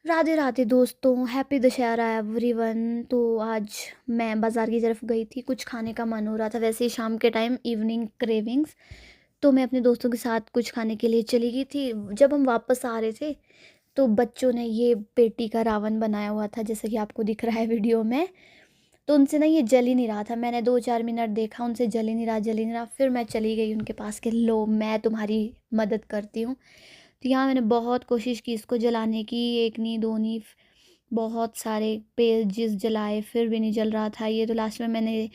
राधे राधे दोस्तों, happy Dussehra everyone. तो आज मैं बाज़ार की तरफ गई थी, कुछ खाने का मन हो रहा था, वैसे ही शाम के टाइम इवनिंग क्रेविंग्स। तो मैं अपने दोस्तों के साथ कुछ खाने के लिए चली गई थी। जब हम वापस आ रहे थे तो बच्चों ने ये पेटी का रावण बनाया हुआ था, जैसे कि आपको दिख रहा है वीडियो में। तो उनसे ना ये जल ही नहीं रहा था। मैंने 2-4 मिनट देखा, उनसे जल ही नहीं रहा, जल ही नहीं रहा। फिर मैं चली गई उनके पास कि लो मैं तुम्हारी मदद करती हूँ। तो यहाँ मैंने बहुत कोशिश की इसको जलाने की, एक नहीं दो नहीं, बहुत सारे पेजेस जलाए, फिर भी नहीं जल रहा था ये। तो लास्ट में मैंने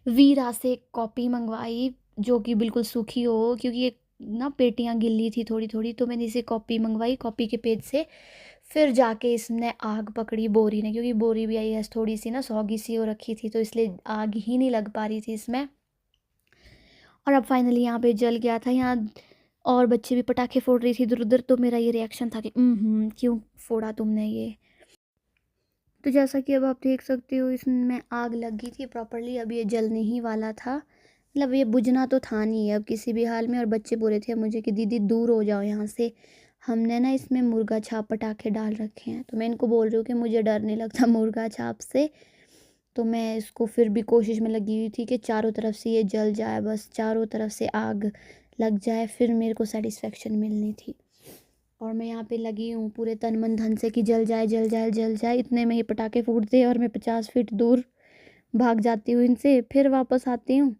वीरा से एक कॉपी मंगवाई जो कि बिल्कुल सूखी हो, क्योंकि ये ना पेटियाँ गिल्ली थी थोड़ी थोड़ी। तो मैंने इसे कॉपी मंगवाई, कॉपी के पेज से। फिर जाके इसने आग पकड़ी बोरी ने, क्योंकि बोरी भी आई है थोड़ी सी ना सौगी सी हो रखी थी, तो इसलिए आग ही नहीं लग पा रही थी इसमें। और अब फाइनली यहाँ पे जल गया था। यहाँ और बच्चे भी पटाखे फोड़ रही थी इधर उधर। तो मेरा ये रिएक्शन था कि क्यों फोड़ा तुमने ये। तो जैसा कि अब आप देख सकते हो इसमें आग लग गई थी प्रॉपरली। अब ये जलने ही वाला था, मतलब ये बुझना तो था नहीं अब किसी भी हाल में। और बच्चे बोले थे मुझे कि दीदी दूर हो जाओ यहाँ से, हमने ना इसमें मुर्गा छाप पटाखे डाल रखे हैं। तो मैं इनको बोल रही हूँ कि मुझे डर नहीं लगता मुर्गा छाप से। तो मैं इसको फिर भी कोशिश में लगी हुई थी कि चारों तरफ से ये जल जाए, बस चारों तरफ से आग लग जाए, फिर मेरे को सेटिस्फेक्शन मिलनी थी। और मैं यहाँ पे लगी हूँ पूरे तन मन धन से कि जल जाए जल जाए जल जाए। इतने में ये पटाखे फूटते और मैं 50 फीट दूर भाग जाती हूँ इनसे, फिर वापस आती हूँ,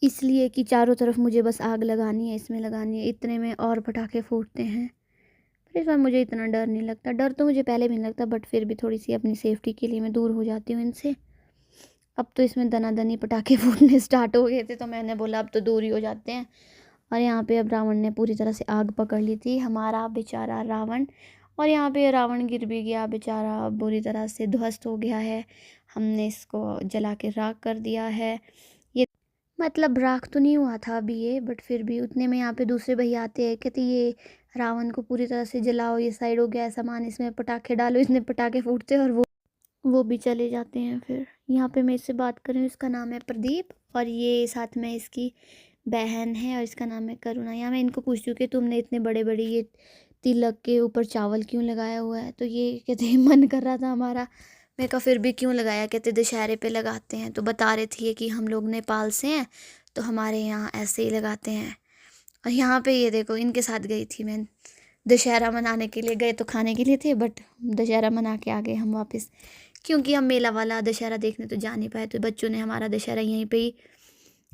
इसलिए कि चारों तरफ मुझे बस आग लगानी है, इसमें लगानी है। इतने में और पटाखे फूटते हैं। फिर इस बार मुझे इतना डर नहीं लगता। डर तो मुझे पहले भी नहीं लगता, बट फिर भी थोड़ी सी अपनी सेफ्टी के लिए मैं दूर हो जाती हूँ इनसे। अब तो इसमें दनादनी पटाखे फूटने स्टार्ट हो गए थे, तो मैंने बोला अब तो दूर ही हो जाते हैं। और यहाँ पे अब रावण ने पूरी तरह से आग पकड़ ली थी, हमारा बेचारा रावण। और यहाँ पे रावण गिर भी गया बेचारा, बुरी तरह से ध्वस्त हो गया है। हमने इसको जला के राख कर दिया है। ये मतलब राख तो नहीं हुआ था अभी ये, बट फिर भी उतने में यहाँ पे दूसरे भैया आते हैं, कहते ये रावण को पूरी तरह से जलाओ, ये साइड हो गया है सामान, इसमें पटाखे डालो। इसने पटाखे फूटते हैं और वो भी चले जाते हैं। फिर यहाँ पे मैं इससे बात कर रही हूँ, इसका नाम है प्रदीप, और ये साथ में इसकी बहन है और इसका नाम है करुणा। यहाँ मैं इनको पूछती हूँ कि तुमने इतने बड़े बड़े ये तिलक के ऊपर चावल क्यों लगाया हुआ है। तो ये कहते हैं मन कर रहा था हमारा। मैं कहा फिर भी क्यों लगाया, कहते दशहरे पे लगाते हैं। तो बता रहे थे कि हम लोग नेपाल से हैं, तो हमारे यहाँ ऐसे ही लगाते हैं। और यहाँ पे ये देखो इनके साथ गई थी मैं दशहरा मनाने के लिए। गए तो खाने के लिए थे, बट दशहरा मना के आ गए हम वापस, क्योंकि हम मेला वाला दशहरा देखने तो जा नहीं पाए। तो बच्चों ने हमारा दशहरा यहीं पे ही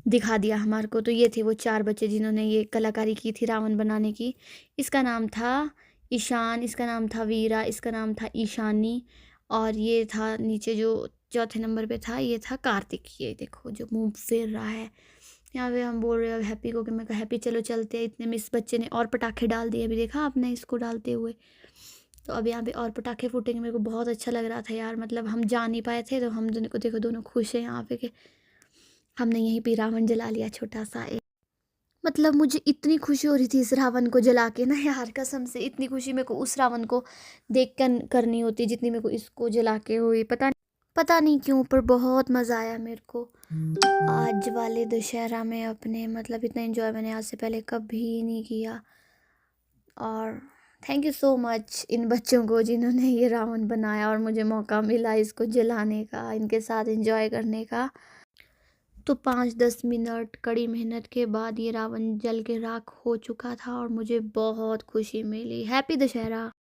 दिखा दिया हमारे को। तो ये थे वो 4 बच्चे जिन्होंने ये कलाकारी की थी रावण बनाने की। इसका नाम था ईशान, इसका नाम था वीरा, इसका नाम था ईशानी, और ये था नीचे जो चौथे नंबर पे था, ये था कार्तिक। ये देखो जो मुंह फेर रहा है। यहाँ पे हम बोल रहे हैं अब हैप्पी को कि मैं कहा हैप्पी चलो चलते हैं। इतने में इस बच्चे ने और पटाखे डाल दिए, अभी देखा आपने इसको डालते हुए। तो अब यहाँ पे और पटाखे फूटेंगे। मेरे को बहुत अच्छा लग रहा था यार, मतलब हम जा नहीं पाए थे, तो हम दोनों को देखो दोनों खुश हैं यहाँ पे कि हमने यहीं पे रावण जला लिया छोटा सा एक। मतलब मुझे इतनी खुशी हो रही थी इस रावण को जला के ना यार, कसम से इतनी खुशी मेरे को उस रावण को देख कर करनी होती जितनी मेरे को इसको जला के हुई। पता नहीं क्यों, पर बहुत मज़ा आया मेरे को आज वाले दशहरा में अपने। मतलब इतना एंजॉय मैंने आज से पहले कभी नहीं किया। और thank you so much in बच्चों को जिन्होंने ये रावण बनाया और मुझे मौका मिला इसको जलाने का, इनके साथ एंजॉय करने का। तो 5-10 मिनट कड़ी मेहनत के बाद ये रावण जल के राख हो चुका था और मुझे बहुत खुशी मिली। हैप्पी दशहरा।